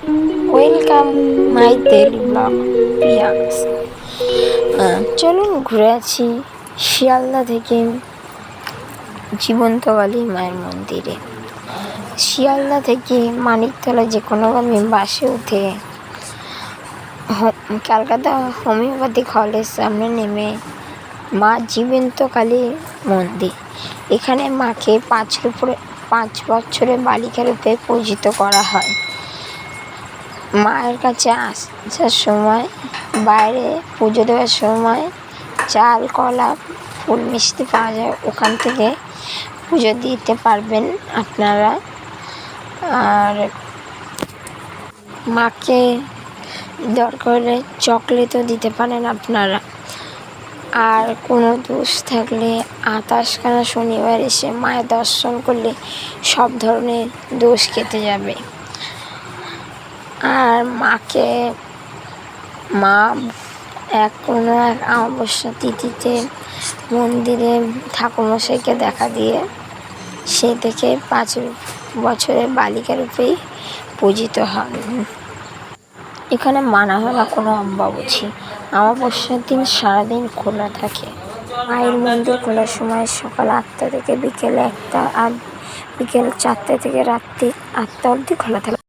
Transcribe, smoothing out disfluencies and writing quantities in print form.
Welcome my daily blog পিয়াস। চলুন ঘুরে আছি শিয়ালদা থেকে জীবন্তকালী মায়ের মন্দিরে। শিয়ালদা থেকে মানিকতলা যে কোনোভাবে বাসে উঠে ক্যালকাটা হোমিওপ্যাথিক হলের সামনে নেমে মা জীবন্তকালী মন্দির, এখানে মাকে 5 বছরের বালিকা রূপে পূজিত করা হয়। মায়ের কাছে আসার সময়, বাইরে পুজো দেওয়ার সময় চাল, কলা, ফুল, মিষ্টি পাওয়া যায়, ওখান থেকে পুজো দিতে পারবেন আপনারা। আর মাকে দরকার হলে চকলেটও দিতে পারেন আপনারা। আর কোনো দোষ থাকলে 28খানা শনিবার এসে মায়ের দর্শন করলে সব ধরনের দোষ কেটে যাবে। আর মা কোনো এক অমাবস্যা তিথিতে মন্দিরে ঠাকুরমশাইকে দেখা দিয়ে সে থেকে 5 বছরের বালিকা রূপেই পূজিত হন। এখানে মানা হয় না কোনো অমাবস্যার দিন সারাদিন খোলা থাকে। মায়ের মন্দির খোলার সময় সকাল 8টা থেকে বিকেল 1টা, আর বিকেল 4টে থেকে রাত্রি 8টা অবধি খোলা থাকে।